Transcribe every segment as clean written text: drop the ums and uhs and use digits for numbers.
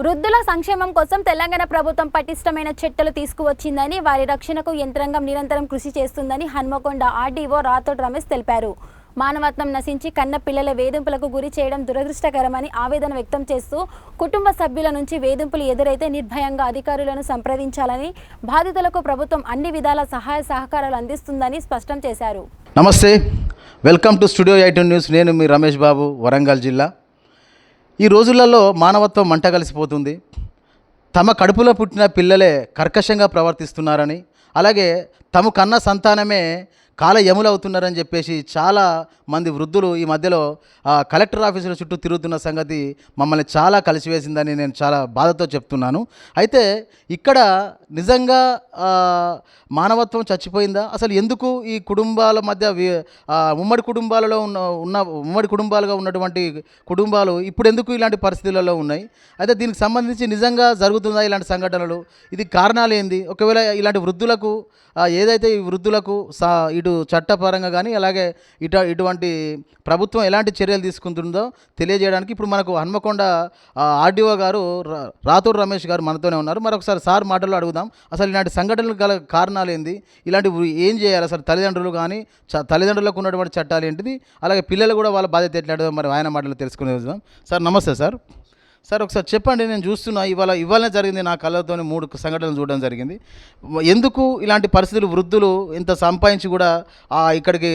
వృద్ధుల సంక్షేమం కోసం తెలంగాణ ప్రభుత్వం పటిష్టమైన చర్యలు తీసుకువచ్చిందని, వారి రక్షణకు యంత్రాంగం నిరంతరం కృషి చేస్తుందని హన్మకొండ ఆర్డీఓ రాథోడ్ రమేష్ తెలిపారు. మానవత్వం నశించి కన్న పిల్లల వేధింపులకు గురి చేయడం దురదృష్టకరమని ఆవేదన వ్యక్తం చేస్తూ, కుటుంబ సభ్యుల నుంచి వేధింపులు ఎదురైతే నిర్భయంగా అధికారులను సంప్రదించాలని, బాధితులకు ప్రభుత్వం అన్ని విధాల సహాయ సహకారాలు అందిస్తుందని స్పష్టం చేశారు. నమస్తే, వెల్కమ్ టు స్టూడియో 18 న్యూస్. నేను మీ రమేష్ బాబు, వరంగల్ జిల్లా. ఈ రోజులలో మానవత్వం మంట కలిసిపోతుంది. తమ కడుపులో పుట్టిన పిల్లలే కర్కశంగా ప్రవర్తిస్తున్నారని, అలాగే తమ కన్న సంతానమే కాల యములవుతున్నారని చెప్పేసి చాలా మంది వృద్ధులు ఈ మధ్యలో కలెక్టర్ ఆఫీసుల చుట్టూ తిరుగుతున్న సంగతి మమ్మల్ని చాలా కలిసివేసిందని నేను చాలా బాధతో చెప్తున్నాను. అయితే ఇక్కడ నిజంగా మానవత్వం చచ్చిపోయిందా? అసలు ఎందుకు ఈ కుటుంబాల మధ్య ఉమ్మడి కుటుంబాలలో ఉమ్మడి కుటుంబాలుగా ఉన్నటువంటి కుటుంబాలు ఇప్పుడు ఎందుకు ఇలాంటి పరిస్థితులలో ఉన్నాయి? అయితే దీనికి సంబంధించి నిజంగా జరుగుతుందా ఇలాంటి సంఘటనలు? ఇది కారణాలు ఏంది? ఒకవేళ ఇలాంటి వృద్ధులకు ఏదైతే ఈ వృద్ధులకు ఇటు చట్టపరంగా కానీ అలాగే ఇటువంటి ప్రభుత్వం ఎలాంటి చర్యలు తీసుకుంటుందో తెలియజేయడానికి ఇప్పుడు మనకు హన్మకొండ ఆర్డీఓ గారు రాథోడ్ రమేష్ గారు మనతోనే ఉన్నారు. మరొకసారి సార్ మాటల్లో అడుగుదాం, అసలు ఇలాంటి సంఘటనలు గల కారణాలు ఏంది, ఇలాంటివి ఏం చేయాలి, అసలు తల్లిదండ్రులు కానీ తల్లిదండ్రులకు ఉన్నటువంటి చట్టాలు ఏంటిది, అలాగే పిల్లలు కూడా వాళ్ళ బాధ్యత ఎట్లాంటిదో మరి ఆయన మాటలు తెలుసుకునే చూద్దాం. సార్ నమస్తే. సార్ ఒకసారి చెప్పండి, నేను చూస్తున్నా ఇవాళనే జరిగింది, నా కళ్ళతో 3 సంఘటనలు చూడడం జరిగింది. ఎందుకు ఇలాంటి పరిస్థితులు, వృద్ధులు ఇంత సంపాదించి కూడా ఇక్కడికి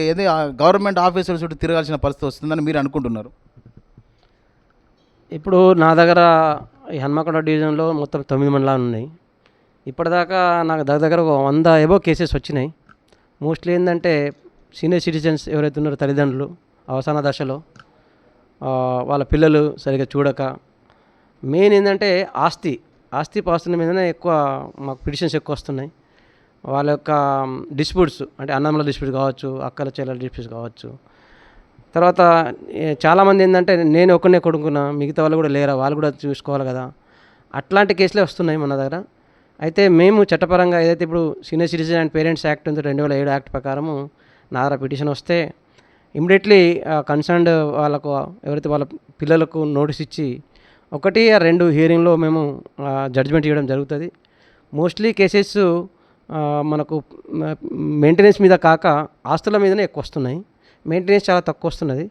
గవర్నమెంట్ ఆఫీసుల చుట్టూ తిరగాల్సిన పరిస్థితి వస్తుందని మీరు అనుకుంటున్నారు? ఇప్పుడు నా దగ్గర ఈ హన్మకొండ డివిజన్లో మొత్తం 9 మండలాలు ఉన్నాయి. ఇప్పటిదాకా నాకు దగ్గర 100 ఎబో కేసెస్ వచ్చినాయి. మోస్ట్లీ ఏంటంటే సీనియర్ సిటిజన్స్ ఎవరైతే ఉన్నారో తల్లిదండ్రులు అవసాన దశలో వాళ్ళ పిల్లలు సరిగ్గా చూడక, మెయిన్ ఏంటంటే ఆస్తి మీదనే ఎక్కువ మాకు పిటిషన్స్ ఎక్కువ వస్తున్నాయి. వాళ్ళ యొక్క డిస్ప్యూట్స్ అంటే అన్నదమ్ముల డిస్ప్యూట్స్ కావచ్చు, అక్కల చెల్లెల డిస్ప్యూట్స్ కావచ్చు. తర్వాత చాలామంది ఏంటంటే నేను ఒక్కనే కొడుకున్నా, మిగతా వాళ్ళు కూడా లేరా, వాళ్ళు కూడా చూసుకోవాలి కదా, అట్లాంటి కేసులే వస్తున్నాయి మన దగ్గర. అయితే మేము చట్టపరంగా ఏదైతే ఇప్పుడు senior citizen and parents act ఉందో 2007 యాక్ట్ ప్రకారము నా దగ్గర పిటిషన్ వస్తే ఇమ్మీడియట్లీ కన్సర్న్డ్ వాళ్ళకు ఎవరైతే వాళ్ళ పిల్లలకు నోటీస్ ఇచ్చి 1-2 హియరింగ్లో మేము జడ్జిమెంట్ ఇవ్వడం జరుగుతుంది. మోస్ట్లీ కేసెస్ మనకు మెయింటెనెన్స్ మీద కాక ఆస్తుల మీదనే ఎక్కువ వస్తున్నాయి. మెయింటెనెన్స్ చాలా తక్కువ వస్తున్నది.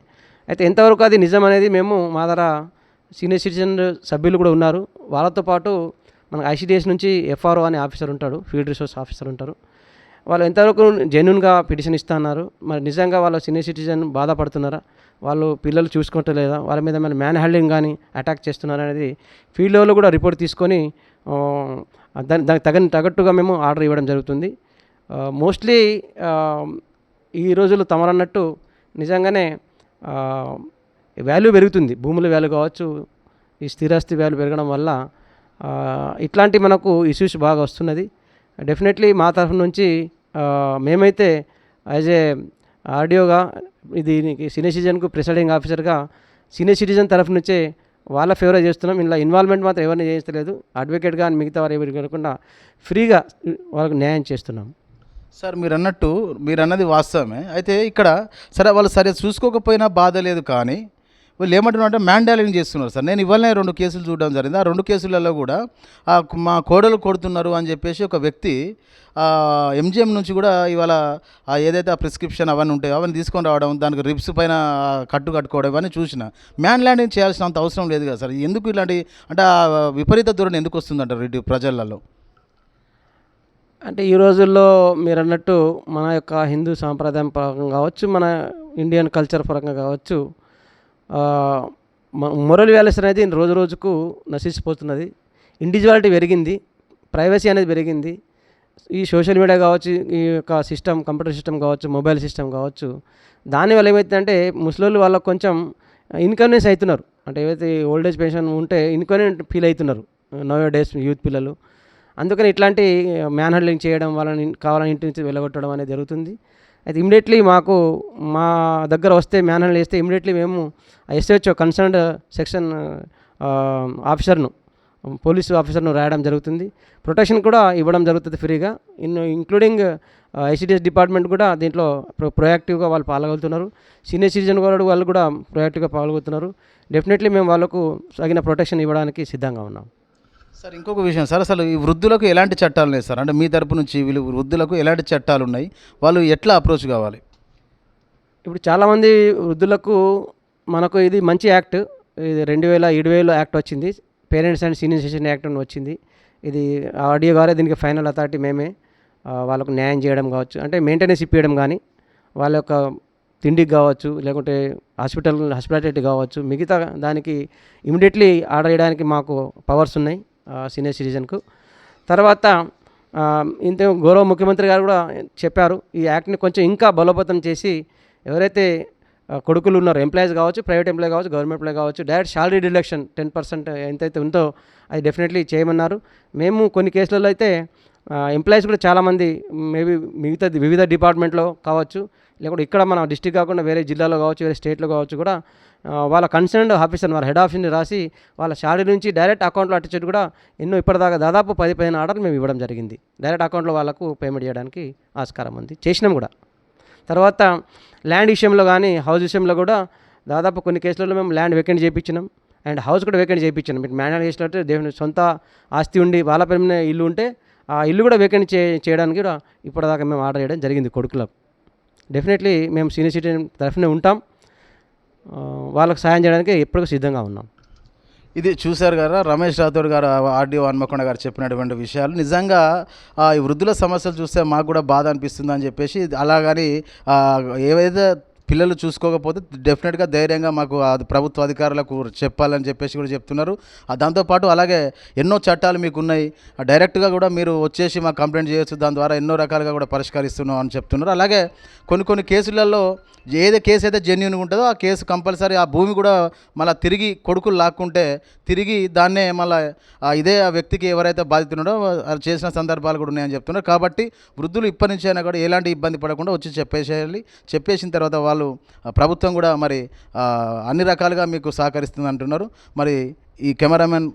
అయితే ఎంతవరకు అది నిజం అనేది మేము మా దగ్గర సీనియర్ సిటిజన్ సభ్యులు కూడా ఉన్నారు. వాళ్ళతో పాటు మనకు ఐసిడిఎస్ నుంచి ఎఫ్ఆర్ఓ అనే ఆఫీసర్ ఉంటాడు, ఫీల్డ్ రిసోర్స్ ఆఫీసర్ ఉంటారు. వాళ్ళు ఎంతవరకు జెన్యూన్గా పిటిషన్ ఇస్తున్నారు, మరి నిజంగా వాళ్ళ సీనియర్ సిటిజన్ బాధపడుతున్నారా, వాళ్ళు పిల్లలు చూసుకుంటలేదా, వాళ్ళ మీద మన మ్యాన్ హ్యాండ్లింగ్ కానీ అటాక్ చేస్తున్నారు అనేది ఫీల్డ్ లెవెల్లో కూడా రిపోర్ట్ తీసుకొని దానికి తగ్గట్టుగా మేము ఆర్డర్ ఇవ్వడం జరుగుతుంది. మోస్ట్లీ ఈ రోజుల్లో తమరన్నట్టు నిజంగానే వాల్యూ పెరుగుతుంది, భూముల వాల్యూ కావచ్చు, ఈ స్థిరాస్తి వాల్యూ పెరగడం వల్ల ఇట్లాంటి మనకు ఇష్యూస్ బాగా వస్తున్నది. డెఫినెట్లీ మా తరఫు నుంచి మేమైతే యాజ్ ఏ ఆర్డీఓగా ఇది సీనియర్ సిటిజన్కు ప్రిసైడింగ్ ఆఫీసర్గా సీనియర్ సిటిజన్ తరఫు నుంచే వాళ్ళ ఫేవర్ చేస్తున్నాం. ఇలా ఇన్వాల్వ్మెంట్ మాత్రం ఎవరిని చేయించలేదు. అడ్వకేట్గా మిగతా వారు ఎవరికి కాకుండా ఫ్రీగా వాళ్ళకు న్యాయం చేస్తున్నాం. సార్ మీరు అన్నది వాస్తవమే. అయితే ఇక్కడ సరే వాళ్ళు సరే చూసుకోకపోయినా బాధ లేదు, కానీ వీళ్ళు ఏమంటున్నారంటే మ్యాండాలింగ్ చేస్తున్నారు. సార్ నేను ఇవాళనే 2 కేసులు చూడడం జరిగింది. ఆ 2 కేసులలో కూడా మా కోడలు కొడుతున్నారు అని చెప్పేసి ఒక వ్యక్తి ఎంజిఎం నుంచి కూడా ఇవాళ ఏదైతే ఆ ప్రిస్క్రిప్షన్ అవన్నీ ఉంటాయో అవన్నీ తీసుకొని రావడం, దానికి రిప్స్ పైన కట్టుకోవడం ఇవన్నీ చూసిన. మ్యాన్ ల్యాండింగ్ చేయాల్సినంత అవసరం లేదు కదా సార్. ఎందుకు ఇలాంటి అంటే విపరీత ధోరణి ఎందుకు వస్తుందంటారు ఇటు ప్రజలలో? అంటే ఈ రోజుల్లో మీరు అన్నట్టు మన యొక్క హిందూ సాంప్రదాయం పరంగా కావచ్చు, మన ఇండియన్ కల్చర్ పరంగా కావచ్చు, మొరల్ వాల్యూస్ అనేది రోజు రోజుకు నశించిపోతున్నది. ఇండివిజువాలిటీ పెరిగింది, ప్రైవసీ అనేది పెరిగింది. ఈ సోషల్ మీడియా కావచ్చు, ఈ యొక్క సిస్టమ్, కంప్యూటర్ సిస్టమ్ కావచ్చు, మొబైల్ సిస్టమ్ కావచ్చు, దానివల్ల ఏమవుతుందంటే ముసలోళ్ళు వాళ్ళకు కొంచెం ఇన్కన్వీనియన్స్ అవుతున్నారు. అంటే ఏవైతే ఓల్డేజ్ పెన్షన్ ఉంటే ఇన్కన్వీనియంట్ ఫీల్ అవుతున్నారు నవ్ డేస్ యూత్ పిల్లలు. అందుకని ఇట్లాంటి మ్యాన్ హ్యాండ్లింగ్ చేయడం, వాళ్ళని కావాలని ఇంటి నుంచి వెళ్ళగొట్టడం అనేది జరుగుతుంది. అయితే ఇమ్మీడియట్లీ మా దగ్గర వస్తే మ్యాన్ హ్యాండిల్ చేస్తే ఇమ్మీడియట్లీ మేము ఎస్హెచ్ఓ కన్సర్న్డ్ సెక్షన్ ఆఫీసర్ను, పోలీసు ఆఫీసర్ను రాయడం జరుగుతుంది. ప్రొటెక్షన్ కూడా ఇవ్వడం జరుగుతుంది ఫ్రీగా. ఇంక్లూడింగ్ ఐసిడిఎస్ డిపార్ట్మెంట్ కూడా దీంట్లో ప్రొయాక్టివ్గా వాళ్ళు పాల్గొతున్నారు. సీనియర్ సిటిజన్ వాళ్ళు కూడా ప్రొయాక్టివ్గా పాల్గొతున్నారు. డెఫినెట్లీ మేము వాళ్ళకు తగిన ప్రొటెక్షన్ ఇవ్వడానికి సిద్ధంగా ఉన్నాం. సార్ ఇంకొక విషయం సార్, అసలు ఈ వృద్ధులకు ఎలాంటి చట్టాలు ఉన్నాయి సార్? అంటే మీ తరపు నుంచి వీళ్ళు వృద్ధులకు ఎలాంటి చట్టాలు ఉన్నాయి, వాళ్ళు ఎట్లా అప్రోచ్ కావాలి? ఇప్పుడు చాలామంది వృద్ధులకు మనకు ఇది మంచి యాక్ట్, ఇది 2007 యాక్ట్ వచ్చింది, parents and senior citizen act అని వచ్చింది. ఇది ఆర్డీఓ గారే దీనికి ఫైనల్ అథారిటీ, మేమే వాళ్ళకు న్యాయం చేయడం కావచ్చు, అంటే మెయింటెనెన్స్ ఇప్పించడం కానీ, వాళ్ళ యొక్క తిండికి కావచ్చు, లేకుంటే హాస్పిటాలిటీ కావచ్చు, మిగతా దానికి ఇమీడియట్లీ ఆర్డర్ చేయడానికి మాకు పవర్స్ ఉన్నాయి సీనియర్ సిటిజన్కు. తర్వాత ఇంత గౌరవ ముఖ్యమంత్రి గారు కూడా చెప్పారు, ఈ యాక్ట్ని కొంచెం ఇంకా బలోపేతం చేసి ఎవరైతే కొడుకులు ఉన్నారో, ఎంప్లాయీస్ కావచ్చు, ప్రైవేట్ ఎంప్లాయీ కావచ్చు, గవర్నమెంట్ ఎంప్లాయీ కావచ్చు, డైరెక్ట్ శాలరీ డిడక్షన్ 10% ఎంతైతే ఉందో అది డెఫినెట్లీ చేయమన్నారు. మేము కొన్ని కేసులలో అయితే ఎంప్లాయీస్ కూడా చాలామంది మేబీ వివిధ డిపార్ట్మెంట్లో కావచ్చు, లేకుంటే ఇక్కడ మన డిస్టిక్ కాకుండా వేరే జిల్లాలో కావచ్చు, వేరే స్టేట్లో కావచ్చు కూడా వాళ్ళ కన్సర్న్డ్ ఆఫీసర్, వాళ్ళ హెడ్ ఆఫీస్ని రాసి వాళ్ళ శాలరీ నుంచి డైరెక్ట్ అకౌంట్లో అట్టించేది కూడా ఎన్నో ఇప్పటిదాకా దాదాపు 10-15 ఆర్డర్లు మేము ఇవ్వడం జరిగింది. డైరెక్ట్ అకౌంట్లో వాళ్ళకు పేమెంట్ చేయడానికి ఆస్కారం ఉంది, చేసినాం కూడా. తర్వాత ల్యాండ్ విషయంలో కానీ, హౌస్ విషయంలో కూడా దాదాపు కొన్ని కేసులలో మేము ల్యాండ్ వేకెంట్ చేయించినాం అండ్ హౌస్ కూడా వేకెంట్ చేయించినాం. మీరు మ్యాన్యువల్ చేసినట్టు దేవుని సొంత ఆస్తి ఉండి వాళ్ళ పేరు మీద ఇల్లు ఉంటే ఆ ఇల్లు కూడా వేకెంట్ చేయడానికి కూడా ఇప్పటిదాకా మేము ఆర్డర్ చేయడం జరిగింది కొడుకులకు. డెఫినెట్లీ మేము సీనియర్ సిటిజన్ తరఫునే ఉంటాం, వాళ్ళకు సాయం చేయడానికి ఎప్పటికీ సిద్ధంగా ఉన్నాం. ఇది చూశారు కదా రమేష్ రాథోడ్ గారు, ఆర్డీఓ హన్మకొండ గారు చెప్పినటువంటి విషయాలు. నిజంగా ఈ వృద్ధుల సమస్యలు చూస్తే మాకు కూడా బాధ అనిపిస్తుంది అని చెప్పేసి, అలాగని ఏవైతే పిల్లలు చూసుకోకపోతే డెఫినెట్గా ధైర్యంగా మాకు అది ప్రభుత్వ అధికారులకు చెప్పాలని చెప్పేసి కూడా చెప్తున్నారు. దాంతోపాటు అలాగే ఎన్నో చట్టాలు మీకు ఉన్నాయి, డైరెక్ట్గా కూడా మీరు వచ్చేసి మాకు కంప్లైంట్ చేయొచ్చు, దాని ద్వారా ఎన్నో రకాలుగా కూడా పరిష్కరిస్తున్నాం అని చెప్తున్నారు. అలాగే కొన్ని కేసులలో ఏదో కేసు అయితే జెన్యూన్గా ఉంటుందో ఆ కేసు కంపల్సరీ ఆ భూమి కూడా మళ్ళీ తిరిగి కొడుకులు లాక్కుంటే తిరిగి దాన్నే మళ్ళీ ఇదే ఆ వ్యక్తికి ఎవరైతే బాధితున్నాడో అది చేసిన సందర్భాలు కూడా ఉన్నాయని చెప్తున్నారు. కాబట్టి వృద్ధులు ఇప్పటి నుంచి అయినా కూడా ఎలాంటి ఇబ్బంది పడకుండా వచ్చి చెప్పేసేయాలి. చెప్పేసిన తర్వాత వాళ్ళు ప్రభుత్వం కూడా మరి అన్ని రకాలుగా మీకు సహకరిస్తుంది అంటున్నారు. మరి ఈ కెమెరామెన్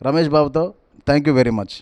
రమేష్ బాబుతో థ్యాంక్ యూ వెరీ మచ్.